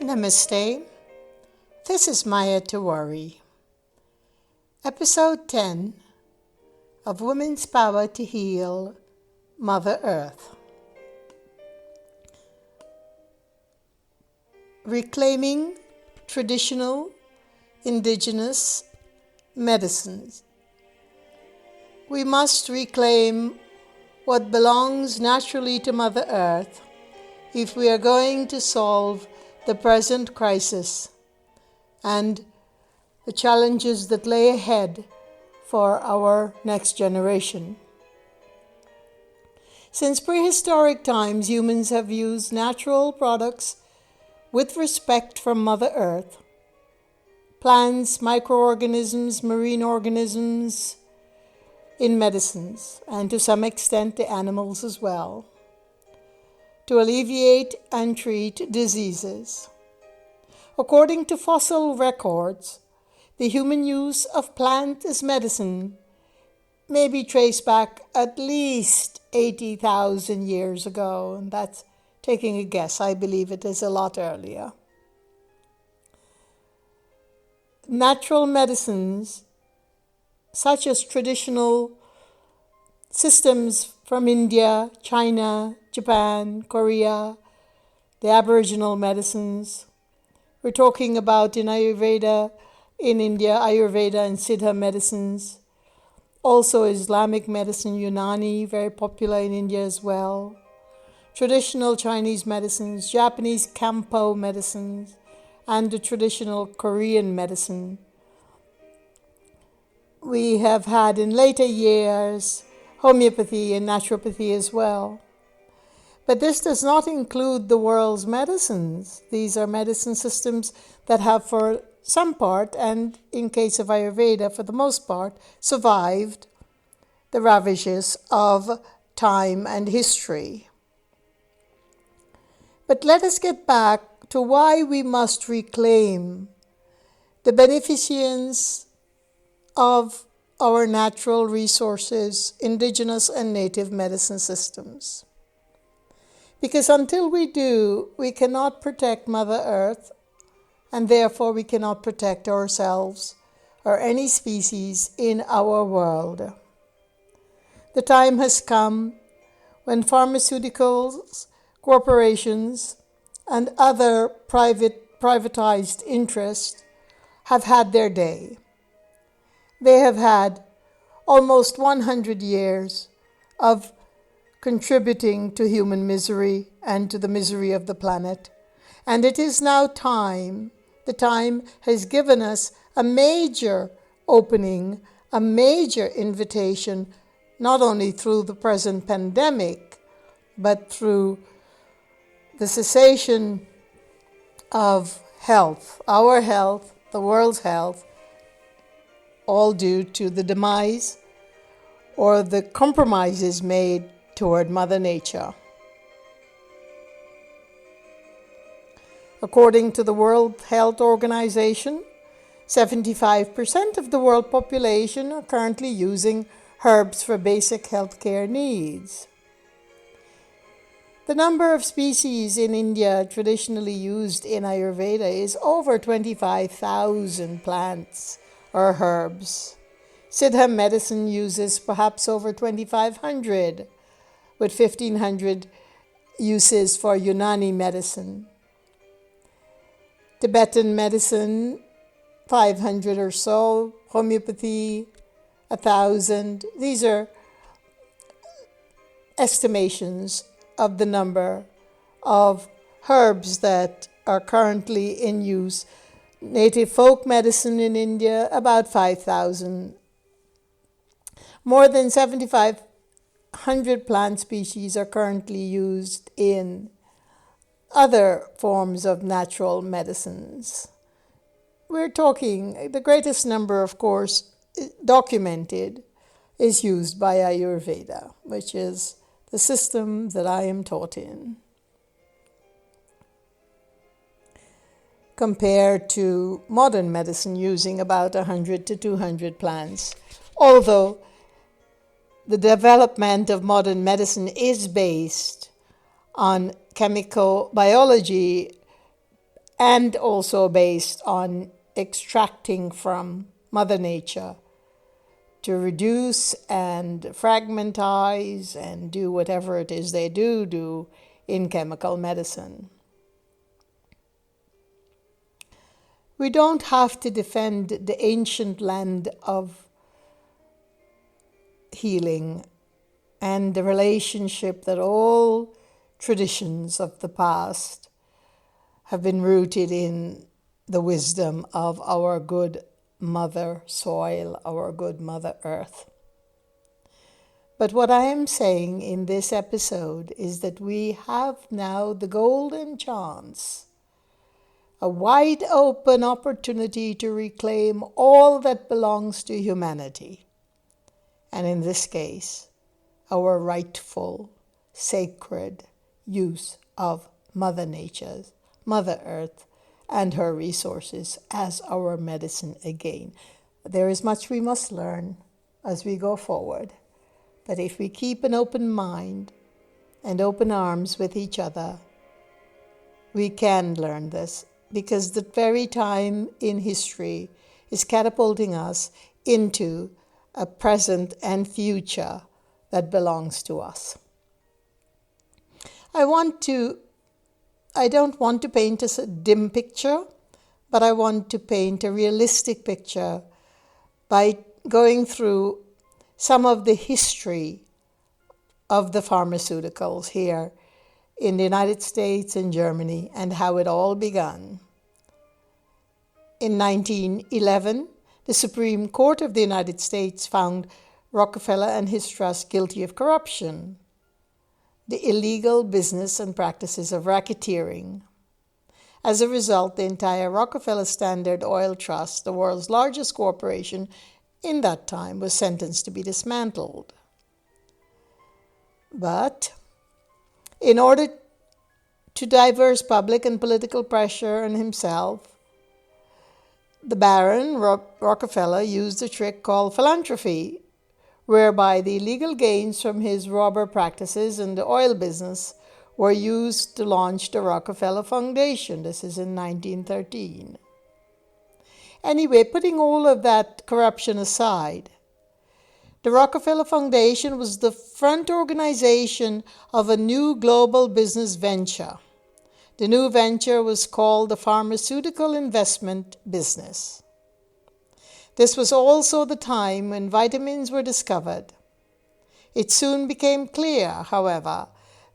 Namaste. This is Maya Tiwari. Episode 10 of Women's Power to Heal Mother Earth. Reclaiming traditional indigenous medicines. We must reclaim what belongs naturally to Mother Earth if we are going to solve the present crisis and the challenges that lay ahead for our next generation. Since prehistoric times, humans have used natural products with respect for Mother Earth, plants, microorganisms, marine organisms, in medicines, and to some extent the animals as well, to alleviate and treat diseases. According to fossil records, the human use of plant as medicine may be traced back at least 80,000 years ago, and that's taking a guess. I believe it is a lot earlier. Natural medicines, such as traditional systems from India, China, Japan, Korea, the Aboriginal medicines. We're talking about in Ayurveda, in India, Ayurveda and Siddha medicines. Also Islamic medicine, Unani, very popular in India as well. Traditional Chinese medicines, Japanese Kampo medicines, and the traditional Korean medicine. We have had in later years homeopathy and naturopathy as well. But this does not include the world's medicines. These are medicine systems that have for some part, and in case of Ayurveda for the most part, survived the ravages of time and history. But let us get back to why we must reclaim the beneficence of our natural resources, indigenous and native medicine systems. Because until we do, we cannot protect Mother Earth, and therefore we cannot protect ourselves or any species in our world. The time has come when pharmaceuticals, corporations, and other privatized interests have had their day. They have had almost 100 years of contributing to human misery and to the misery of the planet. And it is now time. The time has given us a major opening, a major invitation, not only through the present pandemic, but through the cessation of health, our health, the world's health, all due to the demise or the compromises made toward Mother Nature. According to the World Health Organization, 75% of the world population are currently using herbs for basic healthcare needs. The number of species in India traditionally used in Ayurveda is over 25,000 plants or herbs. Siddha medicine uses perhaps over 2,500, with 1,500 uses for Unani medicine. Tibetan medicine, 500 or so. Homeopathy, 1,000. These are estimations of the number of herbs that are currently in use. Native folk medicine in India, about 5,000. More than 7,500 plant species are currently used in other forms of natural medicines. We're talking, the greatest number, of course, documented, is used by Ayurveda, which is the system that I am taught in. Compared to modern medicine using about 100 to 200 plants. Although the development of modern medicine is based on chemical biology and also based on extracting from Mother Nature to reduce and fragmentize and do whatever it is they do in chemical medicine. We don't have to defend the ancient land of healing and the relationship that all traditions of the past have been rooted in the wisdom of our good Mother Soil, our good Mother Earth. But what I am saying in this episode is that we have now the golden chance, a wide open opportunity to reclaim all that belongs to humanity. And in this case, our rightful, sacred use of Mother Nature, Mother Earth, and her resources as our medicine again. There is much we must learn as we go forward. But if we keep an open mind and open arms with each other, we can learn this, because the very time in history is catapulting us into a present and future that belongs to us. I don't want to paint us a dim picture, but I want to paint a realistic picture by going through some of the history of the pharmaceuticals here in the United States and Germany and how it all began. In 1911, the Supreme Court of the United States found Rockefeller and his trust guilty of corruption, the illegal business and practices of racketeering. As a result, the entire Rockefeller Standard Oil Trust, the world's largest corporation in that time, was sentenced to be dismantled. But in order to divert public and political pressure on himself, the Baron Rockefeller used a trick called philanthropy, whereby the illegal gains from his robber practices in the oil business were used to launch the Rockefeller Foundation. This is in 1913. Anyway, putting all of that corruption aside, the Rockefeller Foundation was the front organization of a new global business venture. The new venture was called the pharmaceutical investment business. This was also the time when vitamins were discovered. It soon became clear, however,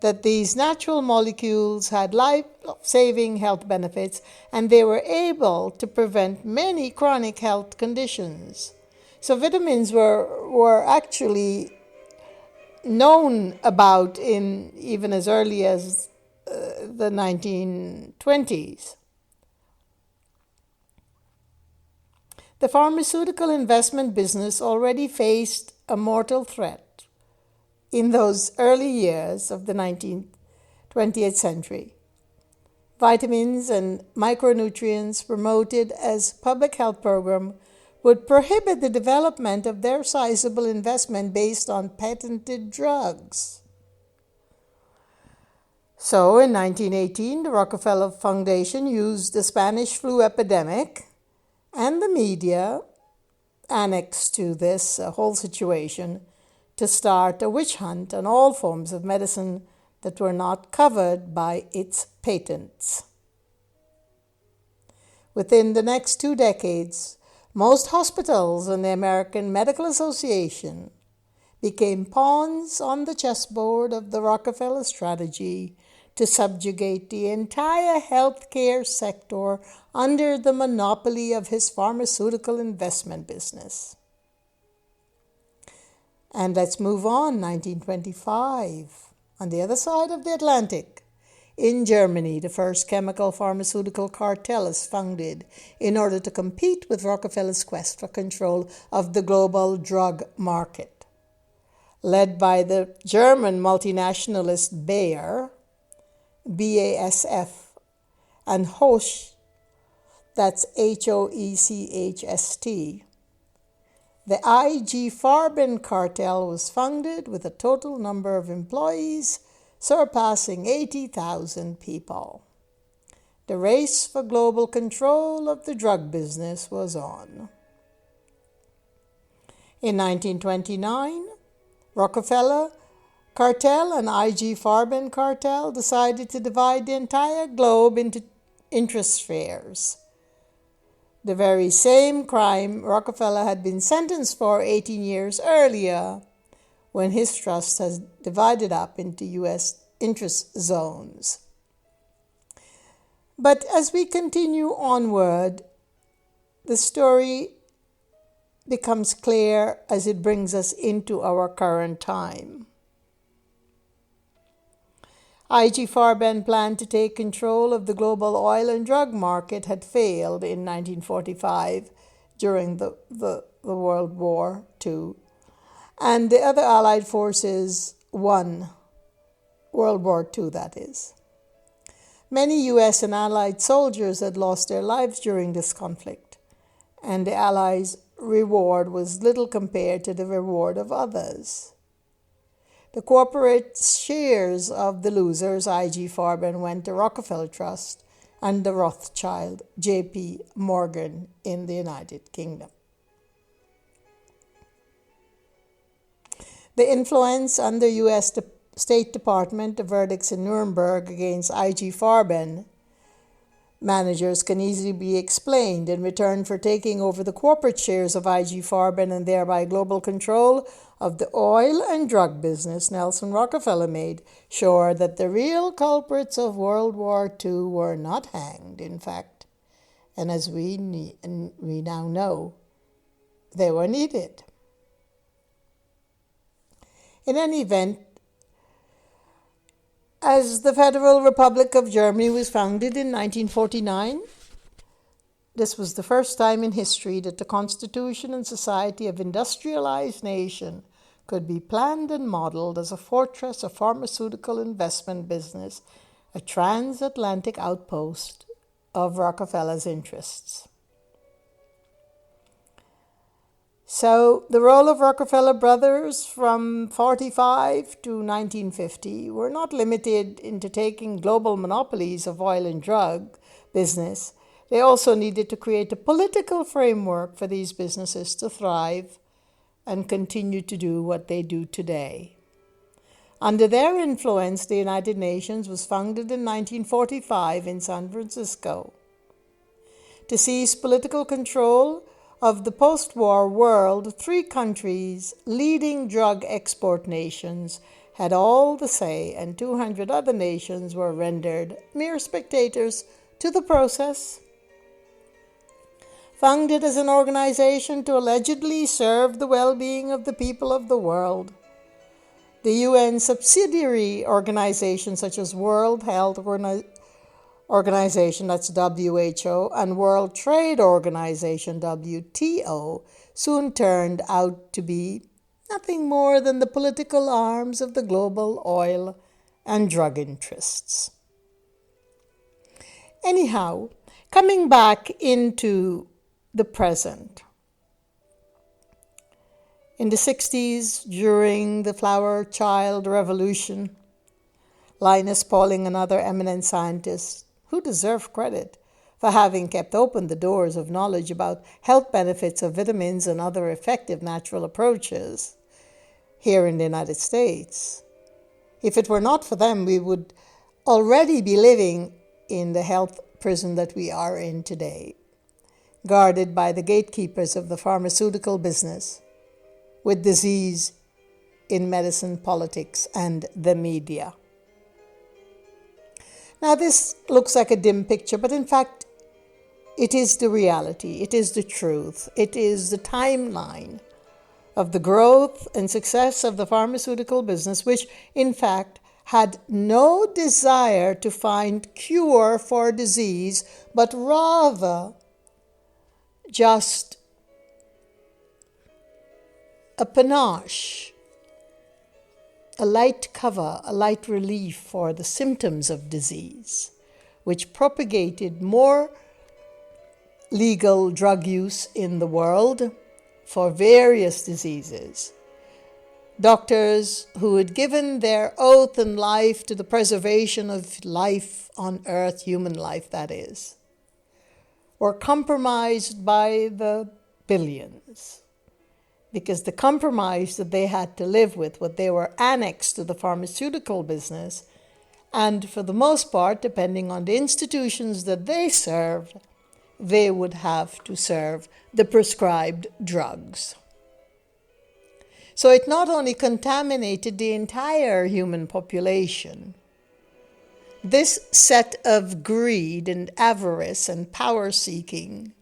that these natural molecules had life-saving health benefits, and they were able to prevent many chronic health conditions. So vitamins were actually known about in even as early as the 1920s. The pharmaceutical investment business already faced a mortal threat in those early years of the 20th century. Vitamins and micronutrients promoted as public health program would prohibit the development of their sizable investment based on patented drugs. So in 1918, the Rockefeller Foundation used the Spanish flu epidemic and the media annexed to this whole situation to start a witch hunt on all forms of medicine that were not covered by its patents. Within the next 2 decades, most hospitals and the American Medical Association became pawns on the chessboard of the Rockefeller strategy to subjugate the entire healthcare sector under the monopoly of his pharmaceutical investment business. And let's move on, 1925. On the other side of the Atlantic, in Germany, the first chemical pharmaceutical cartel is founded in order to compete with Rockefeller's quest for control of the global drug market. Led by the German multinationalist Bayer, BASF, and Hoechst, that's Hoechst. The IG Farben cartel was founded with a total number of employees surpassing 80,000 people. The race for global control of the drug business was on. In 1929, Rockefeller cartel and IG Farben cartel decided to divide the entire globe into interest spheres. The very same crime Rockefeller had been sentenced for 18 years earlier, when his trust has divided up into U.S. interest zones. But as we continue onward, the story becomes clear as it brings us into our current time. IG Farben planned to take control of the global oil and drug market had failed in 1945 during the World War II, and the other Allied forces won World War II, that is. Many U.S. and Allied soldiers had lost their lives during this conflict, and the Allies' reward was little compared to the reward of others. The corporate shares of the losers, IG Farben, went to Rockefeller Trust and the Rothschild J.P. Morgan in the United Kingdom. The influence under U.S. State Department, the verdicts in Nuremberg against IG Farben managers can easily be explained. In return for taking over the corporate shares of IG Farben and thereby global control of the oil and drug business, Nelson Rockefeller made sure that the real culprits of World War II were not hanged, in fact, and as we now know, they were needed. In any event, as the Federal Republic of Germany was founded in 1949, this was the first time in history that the constitution and society of industrialized nation could be planned and modeled as a fortress of pharmaceutical investment business, a transatlantic outpost of Rockefeller's interests. So the role of Rockefeller brothers from 1945 to 1950 were not limited into taking global monopolies of oil and drug business. They also needed to create a political framework for these businesses to thrive and continue to do what they do today. Under their influence, the United Nations was founded in 1945 in San Francisco. To seize political control of the post-war world, 3 countries, leading drug export nations, had all the say, and 200 other nations were rendered mere spectators to the process. Founded as an organization to allegedly serve the well-being of the people of the world, the UN subsidiary organizations such as World Health Organization, that's WHO, and World Trade Organization, WTO, soon turned out to be nothing more than the political arms of the global oil and drug interests. Anyhow, coming back into the present. In the 60s, during the Flower Child Revolution, Linus Pauling and other eminent scientists who deserve credit for having kept open the doors of knowledge about health benefits of vitamins and other effective natural approaches here in the United States. If it were not for them, we would already be living in the health prison that we are in today, guarded by the gatekeepers of the pharmaceutical business, with disease in medicine, politics, and the media. Now, this looks like a dim picture, but in fact, it is the reality. It is the truth. It is the timeline of the growth and success of the pharmaceutical business, which, in fact, had no desire to find cure for disease, but rather just a panache, a light cover, a light relief for the symptoms of disease, which propagated more legal drug use in the world for various diseases, doctors who had given their oath and life to the preservation of life on earth, human life that is, were compromised by the billions, because the compromise that they had to live with, what they were annexed to the pharmaceutical business, and for the most part, depending on the institutions that they served, they would have to serve the prescribed drugs. So it not only contaminated the entire human population, this set of greed and avarice and power seeking,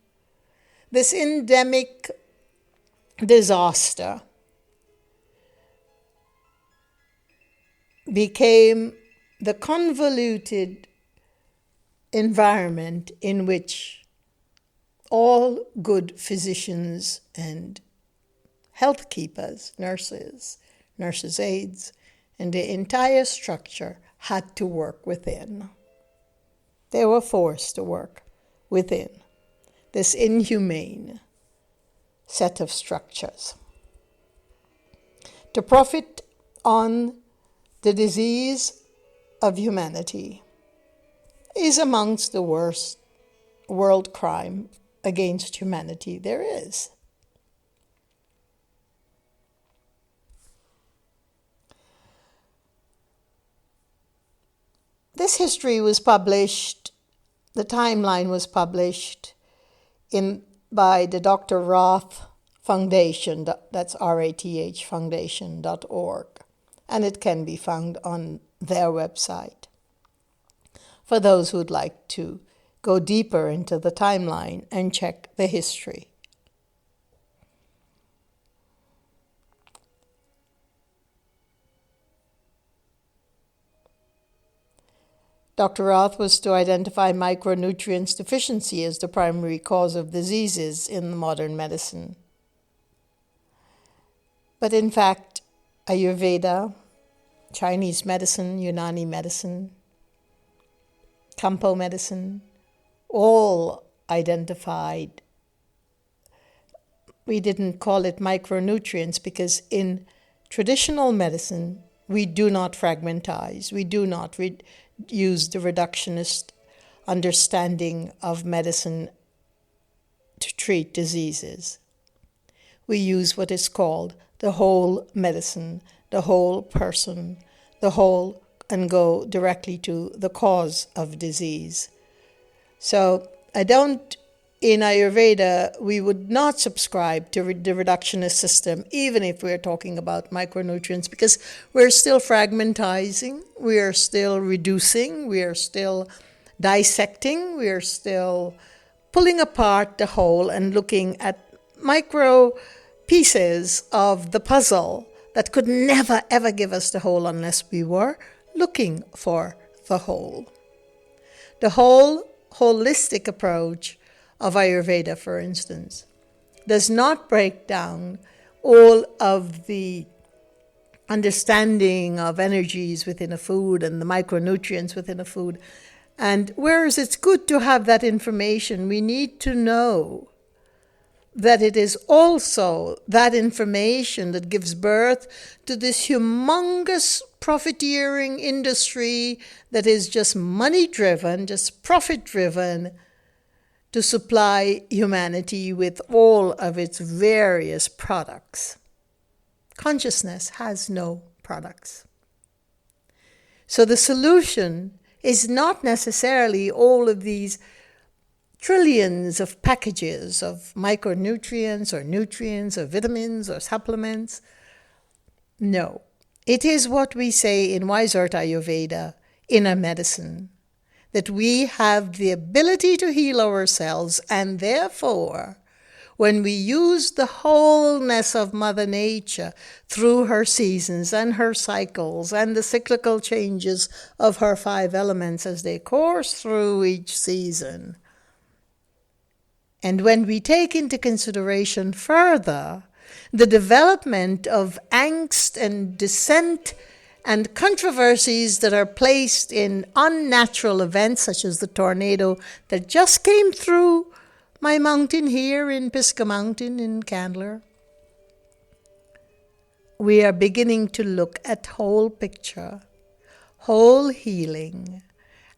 this endemic disaster, became the convoluted environment in which all good physicians and health keepers, nurses aides, and the entire structure had to work within. They were forced to work within this inhumane set of structures to profit on the disease of humanity is amongst the worst world crime against humanity there is. This history was published, the timeline was published by the Dr. Roth Foundation, that's RATH Foundation.org, and it can be found on their website for those who'd like to go deeper into the timeline and check the history. Dr. Roth was to identify micronutrients deficiency as the primary cause of diseases in modern medicine. But in fact, Ayurveda, Chinese medicine, Unani medicine, Kampo medicine, all identified. We didn't call it micronutrients because in traditional medicine, we do not fragmentize. We do not use the reductionist understanding of medicine to treat diseases. We use what is called the whole medicine, the whole person, the whole, and go directly to the cause of disease. So in Ayurveda, we would not subscribe to the reductionist system, even if we're talking about micronutrients, because we're still fragmentizing, we are still reducing, we are still dissecting, we are still pulling apart the whole and looking at micro pieces of the puzzle that could never, ever give us the whole unless we were looking for the whole. The whole holistic approach of Ayurveda, for instance, does not break down all of the understanding of energies within a food and the micronutrients within a food. And whereas it's good to have that information, we need to know that it is also that information that gives birth to this humongous profiteering industry that is just money-driven, just profit-driven, to supply humanity with all of its various products. Consciousness has no products. So the solution is not necessarily all of these trillions of packages of micronutrients or nutrients or vitamins or supplements. No, it is what we say in Wise Earth Ayurveda, inner medicine, that we have the ability to heal ourselves, and therefore, when we use the wholeness of Mother Nature through her seasons and her cycles and the cyclical changes of her 5 elements as they course through each season, and when we take into consideration further the development of angst and dissent and controversies that are placed in unnatural events such as the tornado that just came through my mountain here in Pisgah Mountain in Candler, we are beginning to look at whole picture, whole healing,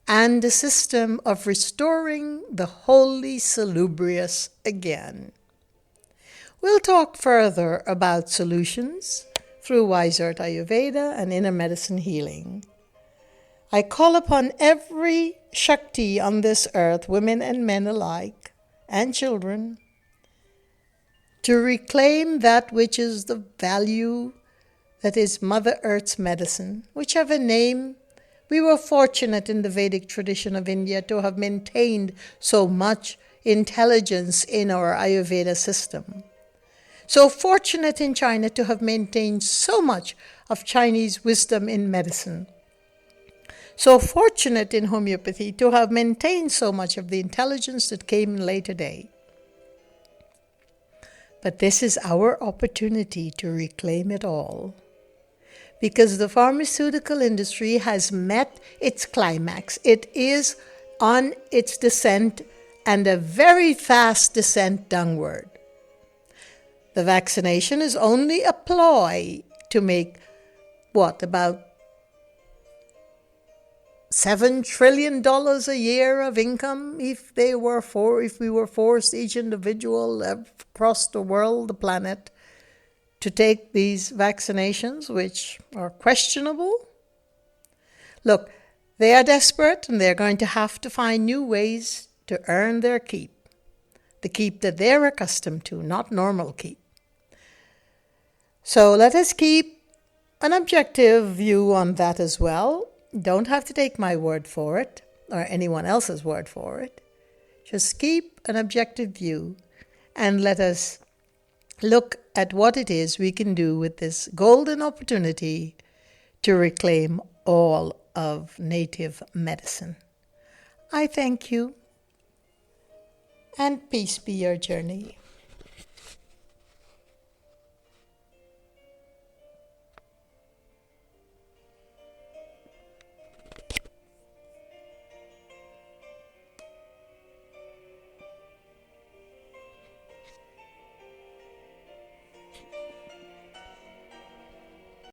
and the system of restoring the wholly salubrious again. We'll talk further about solutions through Wise Earth Ayurveda and inner medicine healing. I call upon every Shakti on this earth, women and men alike, and children, to reclaim that which is the value that is Mother Earth's medicine, whichever name. We were fortunate in the Vedic tradition of India to have maintained so much intelligence in our Ayurveda system. So fortunate in China to have maintained so much of Chinese wisdom in medicine. So fortunate in homeopathy to have maintained so much of the intelligence that came in later day. But this is our opportunity to reclaim it all. Because the pharmaceutical industry has met its climax. It is on its descent, and a very fast descent downward. The vaccination is only a ploy to make, about $7 trillion a year of income if we were forced, each individual across the world, the planet, to take these vaccinations, which are questionable. Look, they are desperate and they're going to have to find new ways to earn their keep. The keep that they're accustomed to, not normal keep. So let us keep an objective view on that as well. Don't have to take my word for it or anyone else's word for it. Just keep an objective view and let us look at what it is we can do with this golden opportunity to reclaim all of native medicine. I thank you, and peace be your journey.